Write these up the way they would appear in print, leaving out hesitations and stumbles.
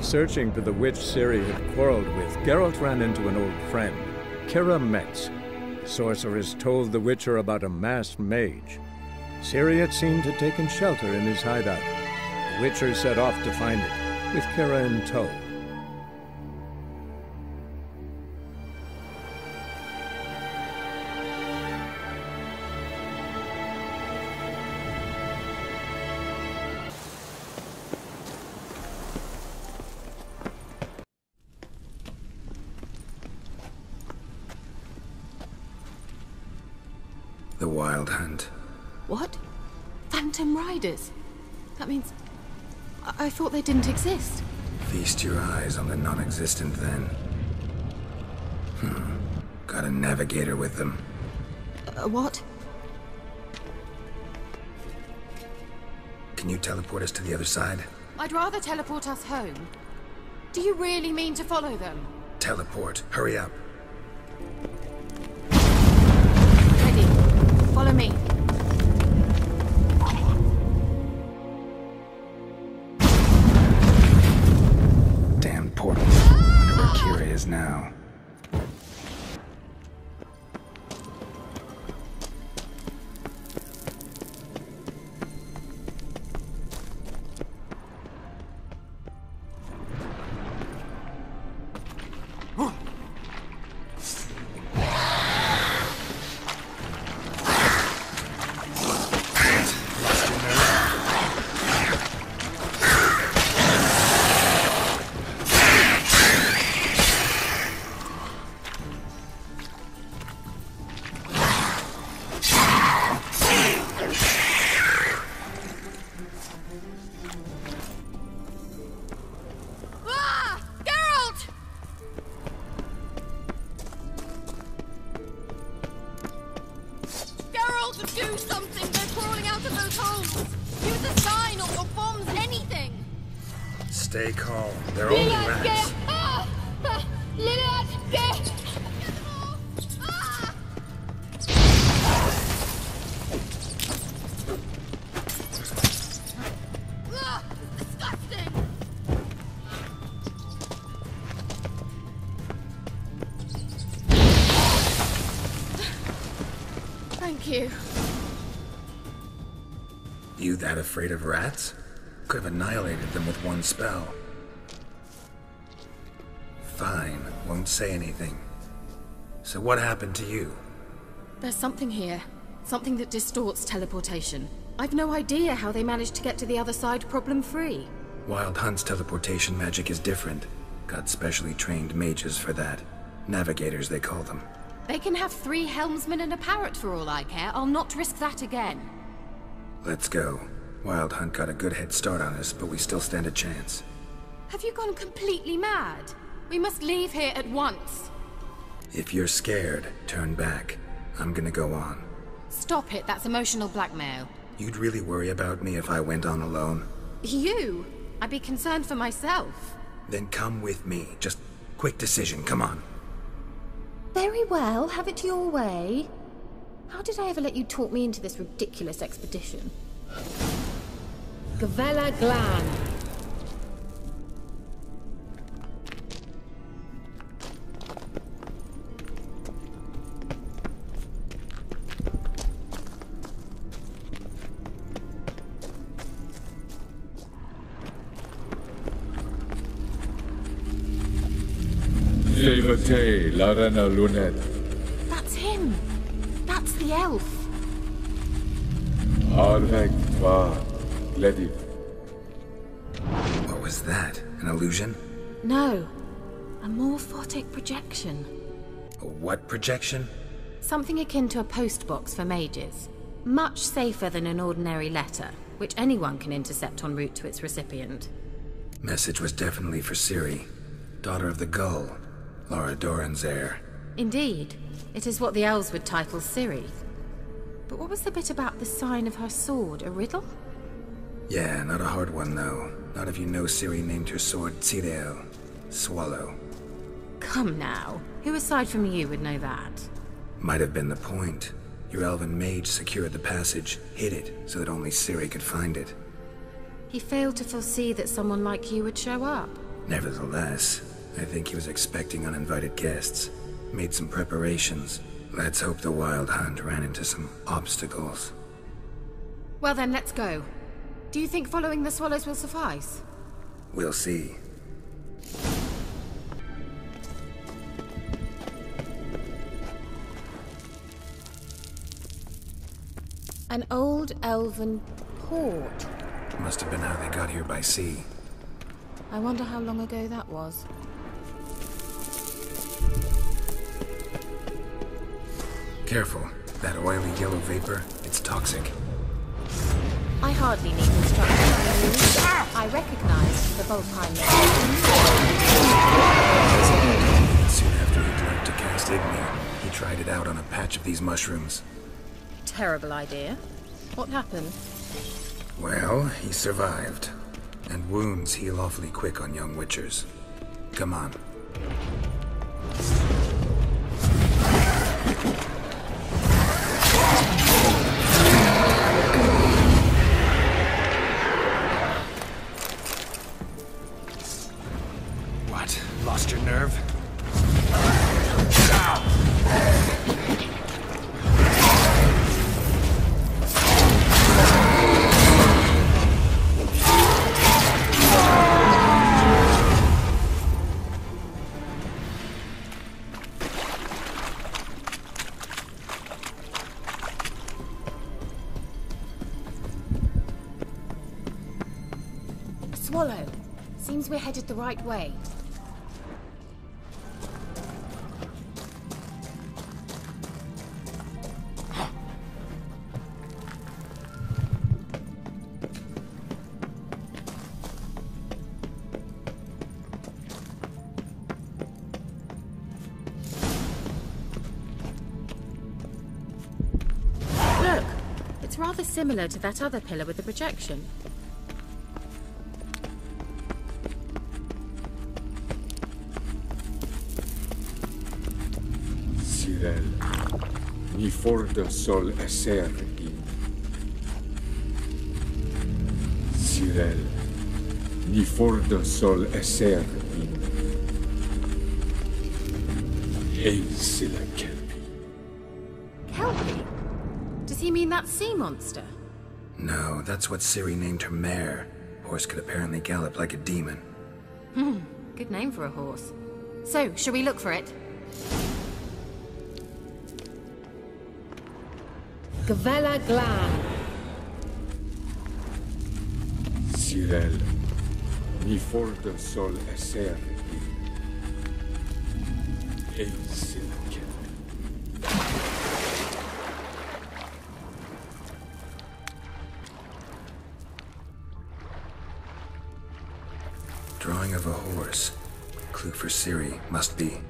While searching for the witch Ciri had quarreled with, Geralt ran into an old friend, Kira Metz. The sorceress told the Witcher about a masked mage. Ciri had seemed to have taken shelter in his hideout. The Witcher set off to find it, with Kira in tow. The Wild Hunt. What? Phantom Riders? That means... I thought they didn't exist. Feast your eyes on the non-existent then. Got a navigator with them. What? Can you teleport us to the other side? I'd rather teleport us home. Do you really mean to follow them? Teleport. Hurry up. Ready. Follow me. Damn portal. Wonder where Ciri is now. Do something! They're crawling out of those holes! Use a sign or bombs, anything! Stay calm. They're only rats. Disgusting! Thank you. You that afraid of rats? Could have annihilated them with one spell. Fine, won't say anything. So what happened to you? There's something here. Something that distorts teleportation. I've no idea how they managed to get to the other side problem-free. Wild Hunt's teleportation magic is different. Got specially trained mages for that. Navigators, they call them. They can have 3 helmsmen and a parrot for all I care. I'll not risk that again. Let's go. Wild Hunt got a good head start on us, but we still stand a chance. Have you gone completely mad? We must leave here at once. If you're scared, turn back. I'm gonna go on. Stop it, that's emotional blackmail. You'd really worry about me if I went on alone? You? I'd be concerned for myself. Then come with me. Just quick decision, come on. Very well, have it your way. How did I ever let you talk me into this ridiculous expedition? Gavella Glan. Iscrivetevi, la reina lunette. That's him. That's the elf. Avec toi, lady. What was that? An illusion? No. A morphotic projection. A what projection? Something akin to a postbox for mages. Much safer than an ordinary letter, which anyone can intercept en route to its recipient. Message was definitely for Ciri, daughter of the Gull, Laura Doran's heir. Indeed. It is what the elves would title Ciri. But what was the bit about the sign of her sword? A riddle? Yeah, not a hard one though. Not if you know Ciri named her sword Ciri, swallow. Come now. Who aside from you would know that? Might have been the point. Your elven mage secured the passage, hid it, so that only Ciri could find it. He failed to foresee that someone like you would show up. Nevertheless, I think he was expecting uninvited guests. Made some preparations. Let's hope the Wild Hunt ran into some obstacles. Well then, let's go. Do you think following the swallows will suffice? We'll see. An old elven port. Must have been how they got here by sea. I wonder how long ago that was. Careful. That oily yellow vapor, it's toxic. I hardly need instructions. I recognize the Volpine. Soon after he'd learned to cast Igni, he tried it out on a patch of these mushrooms. Terrible idea. What happened? Well, he survived. And wounds heal awfully quick on young witchers. Come on. What? Lost your nerve? Swallow. Seems we're headed the right way. Look! It's rather similar to that other pillar with the projection. Mi forda sol esser in. Cyril, mi forda sol esser in. Eis la kelpi. Kelpie? Does he mean that sea monster? No, that's what Ciri named her mare. Horse could apparently gallop like a demon. Good name for a horse. So, shall we look for it? Gvella Glan. Cyril, mi forda sol esser in. Eis la kelpi. Drawing of a horse. Clue for Ciri, must be.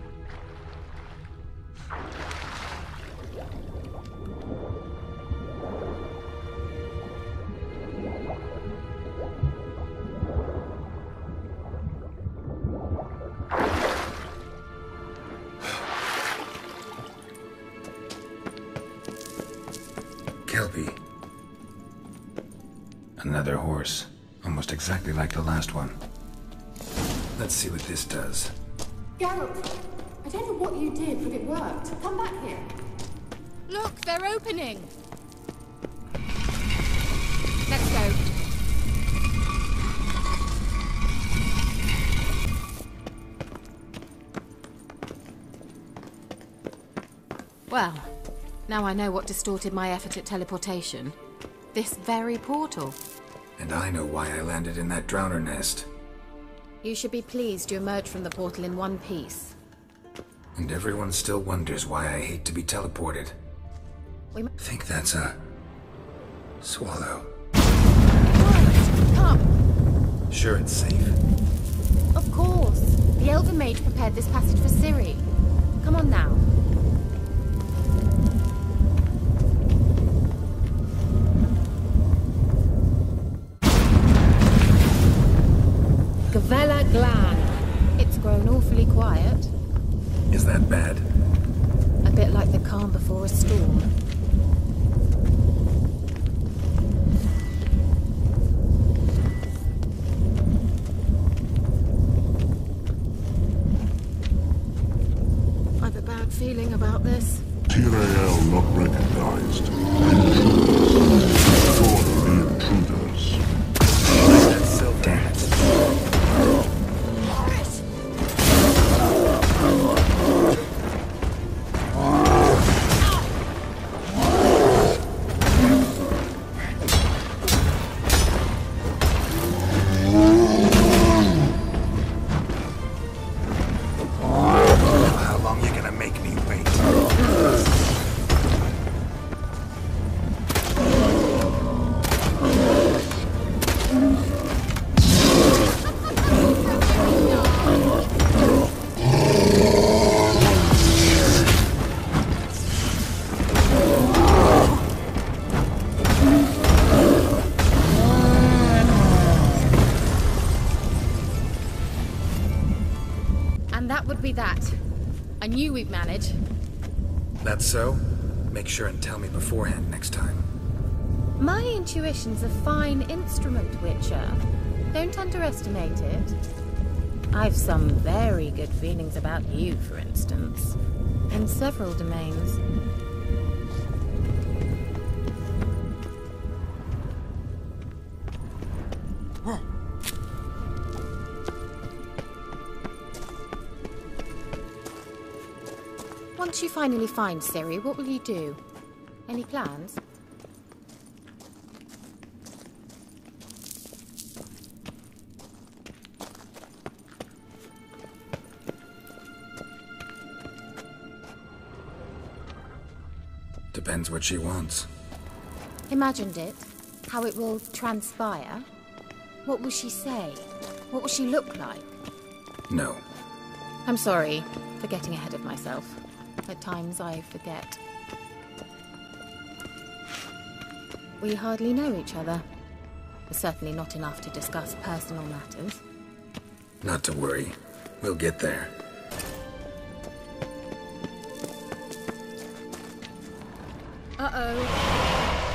Kelpie. Another horse. Almost exactly like the last one. Let's see what this does. Geralt, I don't know what you did, but it worked. Come back here. Look, they're opening! Let's go. Well, now I know what distorted my effort at teleportation. This very portal. And I know why I landed in that drowner nest. You should be pleased you emerged from the portal in one piece. And everyone still wonders why I hate to be teleported. We Think that's a... swallow. Come! Sure it's safe. Of course. The Elven Mage prepared this passage for Ciri. Come on now. Gvella Glan. It's grown awfully quiet. Is that bad? A bit like the calm before a storm. exactly that. I knew we'd manage. That's so? Make sure and tell me beforehand next time. My intuition's a fine instrument, Witcher. Don't underestimate it. I've some very good feelings about you, for instance. In several domains. Once you finally find Ciri, what will you do? Any plans? Depends what she wants. Imagined it? How it will transpire? What will she say? What will she look like? No. I'm sorry for getting ahead of myself. At times I forget. We hardly know each other. Certainly not enough to discuss personal matters. Not to worry. We'll get there. Uh-oh.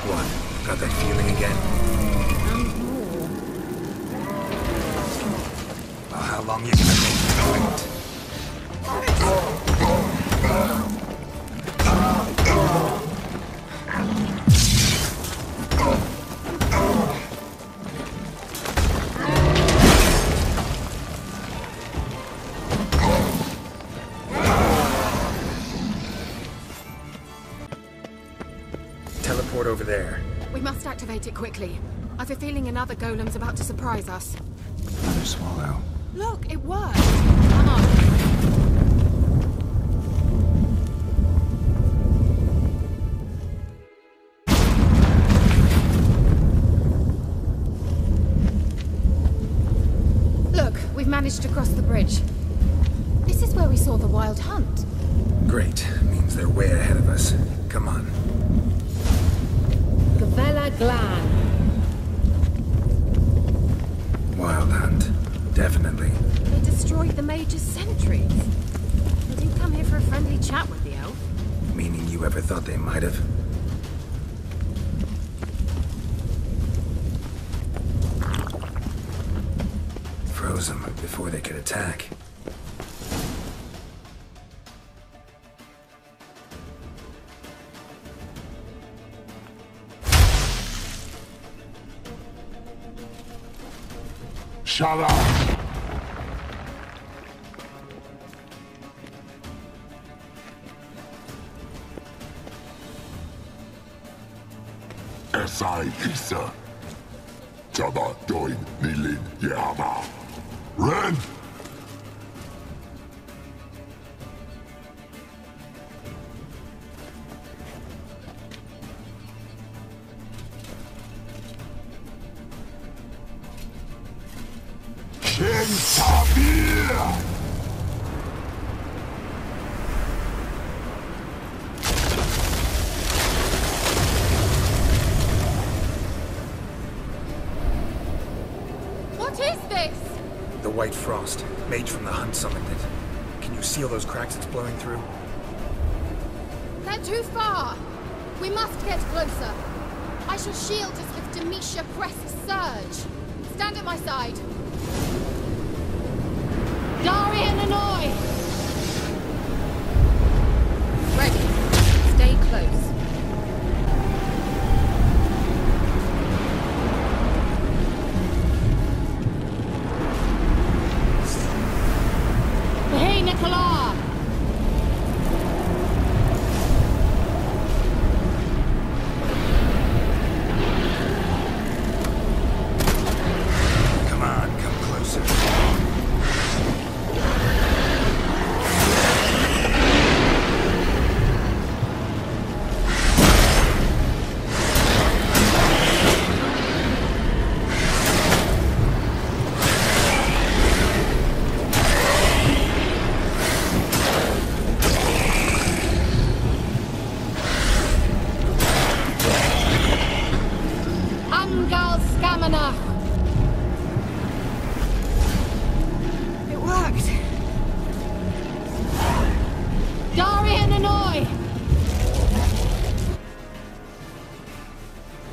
What? Got that feeling again? And more. Well, how long you gonna make me wait? Teleport over there. We must activate it quickly. I've a feeling another golem's about to surprise us. Another swallow. Look, it worked. Come on. Look, we've managed to cross the bridge. This is where we saw the wild hunt. Great. Means they're way ahead of us. Come on. Gavella Glan. Wild hunt. Definitely. They destroyed the Mage's sentries. They didn't come here for a friendly chat with the elf. Meaning you ever thought they might have? Froze them before they could attack. Shut up! Esai Lisa. Jabba doin nilin yama. Ren! What is this? The White Frost. Mage from the hunt summoned it. Can you see all those cracks it's blowing through? They're too far. We must get closer. I shall shield us with Demetia Press Surge. Stand at my side. Darian Annoy! Ready. Stay close. Hey, Nicola! Come on, come closer. Angal Scamanach! It worked.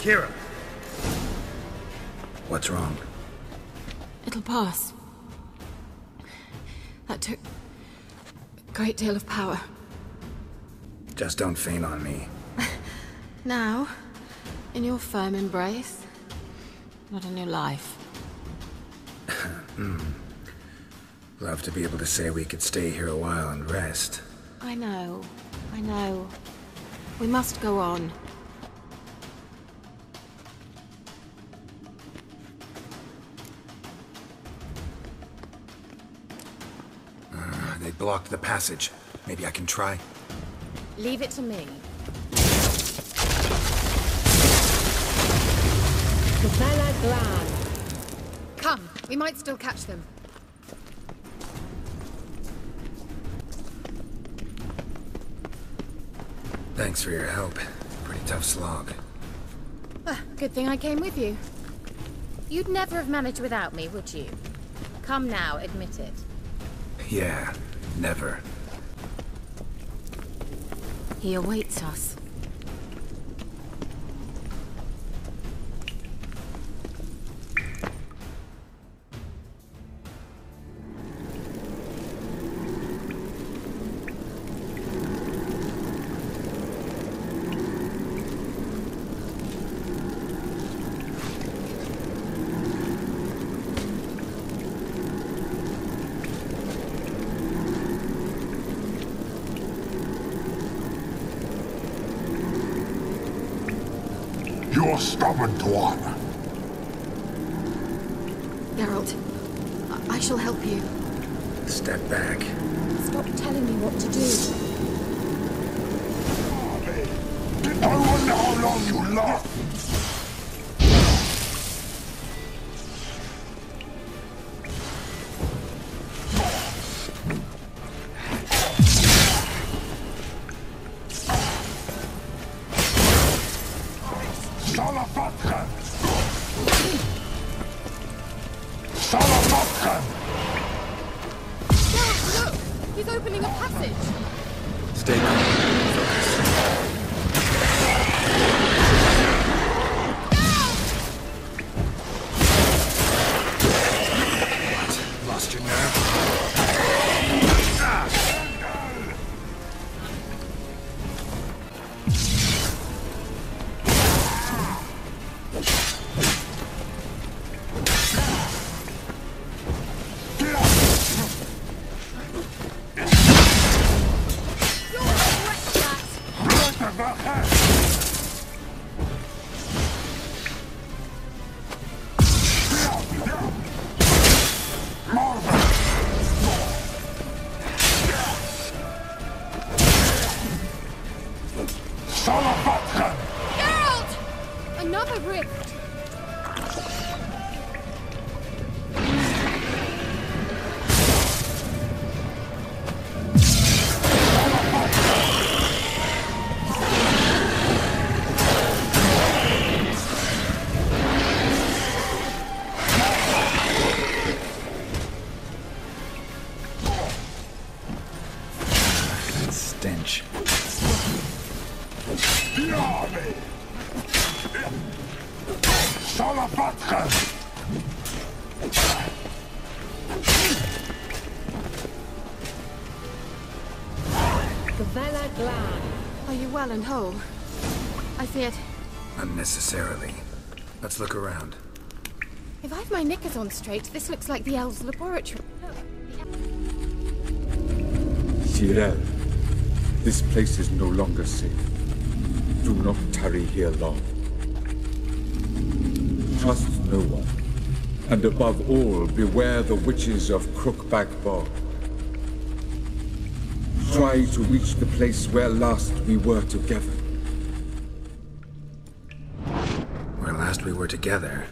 Kira! What's wrong? It'll pass. That took a great deal of power. Just don't faint on me. Now, in your firm embrace, not a new life. Love to be able to say we could stay here a while and rest. I know. We must go on. They blocked the passage. Maybe I can try. Leave it to me. Come, we might still catch them. Thanks for your help. Pretty tough slog. Good thing I came with you. You'd never have managed without me, would you? Come now, admit it. Yeah, never. He awaits us. You're stubborn one. Geralt, I shall help you. Step back. Stop telling me what to do. I wonder how long you last. He's opening a passage. Stay calm. Focus. What? Lost your nerve? Geralt! Another rift. Stench. Are you well and whole? I feared... Unnecessarily. Let's look around. If I've my knickers on straight, this looks like the elves' laboratory. Ciri, this place is no longer safe. Do not tarry here long. Trust no one. And above all, beware the witches of Crookback Bog. Try to reach the place where last we were together. Where last we were together,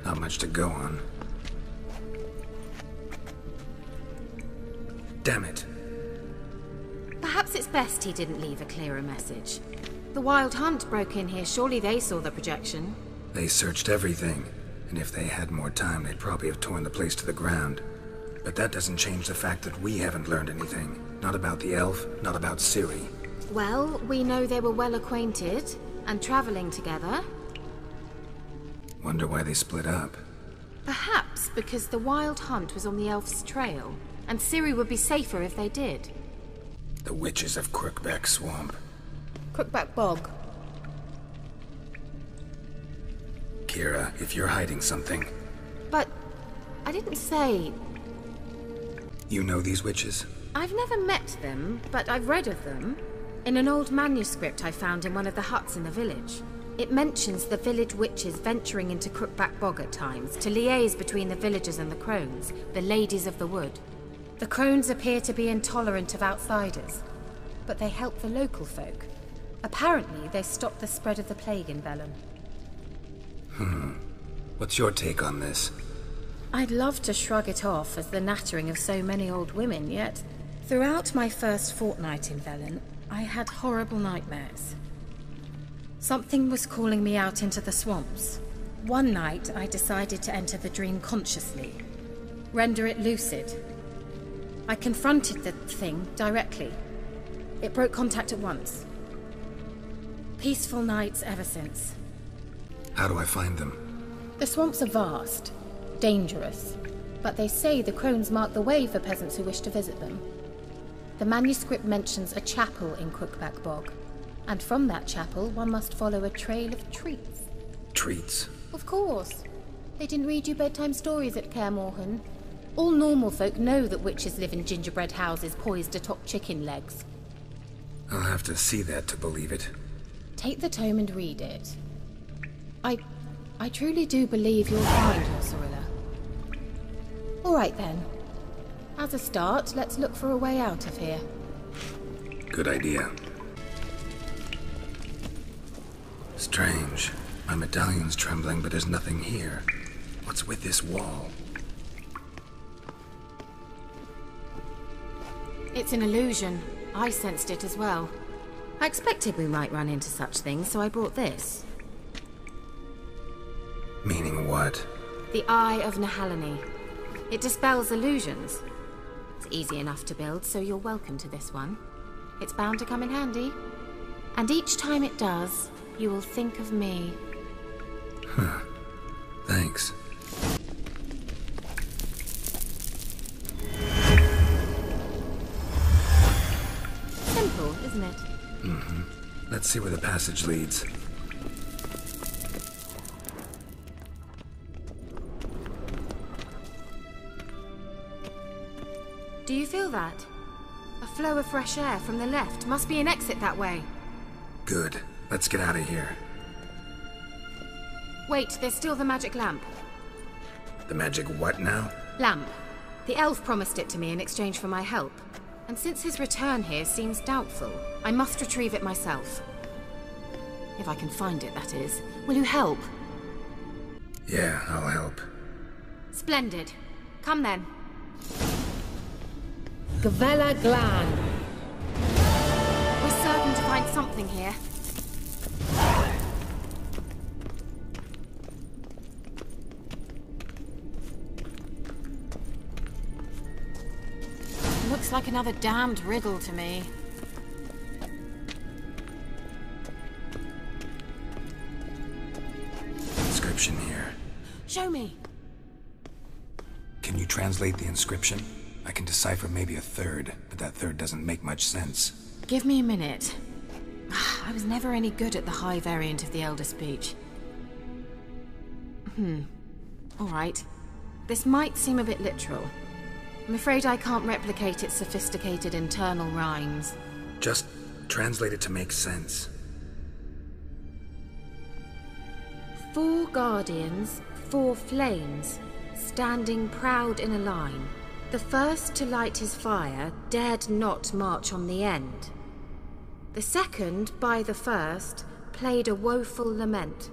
not much to go on. Damn it. Perhaps it's best he didn't leave a clearer message. The Wild Hunt broke in here. Surely they saw the projection. They searched everything, and if they had more time, they'd probably have torn the place to the ground. But that doesn't change the fact that we haven't learned anything. Not about the elf, not about Ciri. Well, we know they were well acquainted and traveling together. Wonder why they split up. Perhaps because the wild hunt was on the elf's trail, and Ciri would be safer if they did. The witches of Crookback Swamp. Crookback Bog. Kira, if you're hiding something... But I didn't say... You know these witches? I've never met them, but I've read of them. In an old manuscript I found in one of the huts in the village. It mentions the village witches venturing into Crookback Bog at times to liaise between the villagers and the crones, the ladies of the wood. The crones appear to be intolerant of outsiders, but they help the local folk. Apparently, they stopped the spread of the plague in Velen. What's your take on this? I'd love to shrug it off as the nattering of so many old women, yet throughout my first fortnight in Velen, I had horrible nightmares. Something was calling me out into the swamps. One night, I decided to enter the dream consciously, render it lucid. I confronted the thing directly. It broke contact at once. Peaceful nights ever since. How do I find them? The swamps are vast, dangerous, but they say the crones mark the way for peasants who wish to visit them. The manuscript mentions a chapel in Crookback Bog, and from that chapel one must follow a trail of treats. Treats? Of course. They didn't read you bedtime stories at Kaer Morhen. All normal folk know that witches live in gingerbread houses poised atop chicken legs. I'll have to see that to believe it. Take the tome and read it. I truly do believe you'll find your Sorilla. All right then. As a start, let's look for a way out of here. Good idea. Strange. My medallion's trembling, but there's nothing here. What's with this wall? It's an illusion. I sensed it as well. I expected we might run into such things, so I brought this. Meaning what? The Eye of Nahalani. It dispels illusions. It's easy enough to build, so you're welcome to this one. It's bound to come in handy. And each time it does, you will think of me. Huh. Thanks. Simple, isn't it? Let's see where the passage leads. Do you feel that? A flow of fresh air from the left. Must be an exit that way. Good. Let's get out of here. Wait, there's still the magic lamp. The magic what now? Lamp. The elf promised it to me in exchange for my help. And since his return here seems doubtful, I must retrieve it myself. If I can find it, that is. Will you help? Yeah, I'll help. Splendid. Come then. Gavella Glan. We're certain to find something here. Looks like another damned riddle to me. Inscription here. Show me. Can you translate the inscription? I can decipher maybe a third, but that third doesn't make much sense. Give me a minute. I was never any good at the high variant of the Elder speech. All right. This might seem a bit literal. I'm afraid I can't replicate its sophisticated internal rhymes. Just translate it to make sense. 4 guardians, 4 flames, standing proud in a line. The first to light his fire dared not march on the end. The second, by the first, played a woeful lament.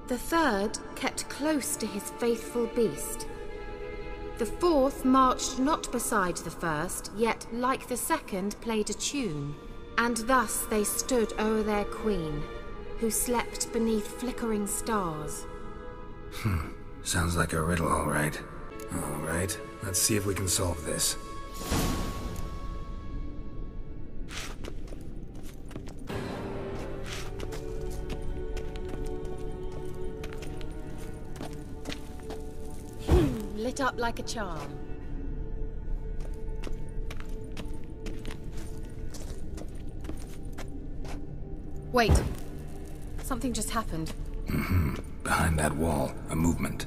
The third kept close to his faithful beast. The fourth marched not beside the first, yet, like the second, played a tune. And thus they stood o'er their queen, who slept beneath flickering stars. Sounds like a riddle, all right. All right, let's see if we can solve this. right up like a charm. Wait. Something just happened. Behind that wall, a movement.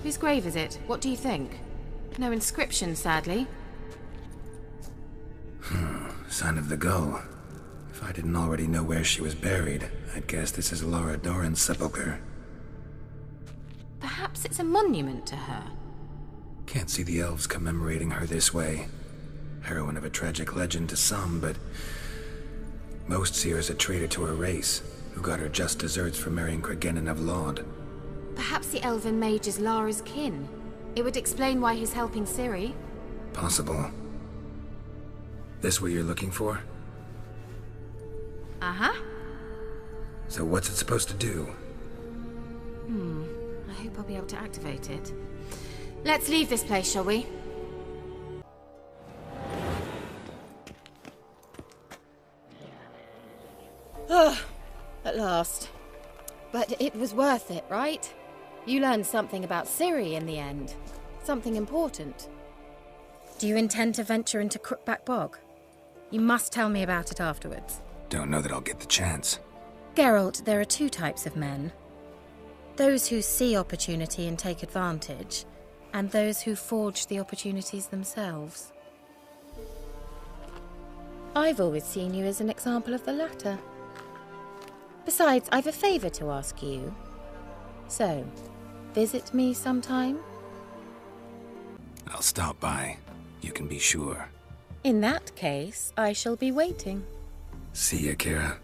Whose grave is it? What do you think? No inscription, sadly. Sign of the gull. If I didn't already know where she was buried, I'd guess this is Laura Doran's sepulcher. Perhaps it's a monument to her. Can't see the elves commemorating her this way. Heroine of a tragic legend to some, but most see her as a traitor to her race, who got her just deserts for marrying Cregennan of Laud. Perhaps the elven mage is Lara's kin. It would explain why he's helping Ciri. Possible. This what you're looking for? Uh-huh. So what's it supposed to do? I hope I'll be able to activate it. Let's leave this place, shall we? At last. But it was worth it, right? You learned something about Ciri in the end. Something important. Do you intend to venture into Crookback Bog? You must tell me about it afterwards. Don't know that I'll get the chance. Geralt, there are two types of men. Those who see opportunity and take advantage, and those who forge the opportunities themselves. I've always seen you as an example of the latter. Besides, I've a favor to ask you. So, visit me sometime? I'll stop by. You can be sure. In that case, I shall be waiting. See ya, Kira.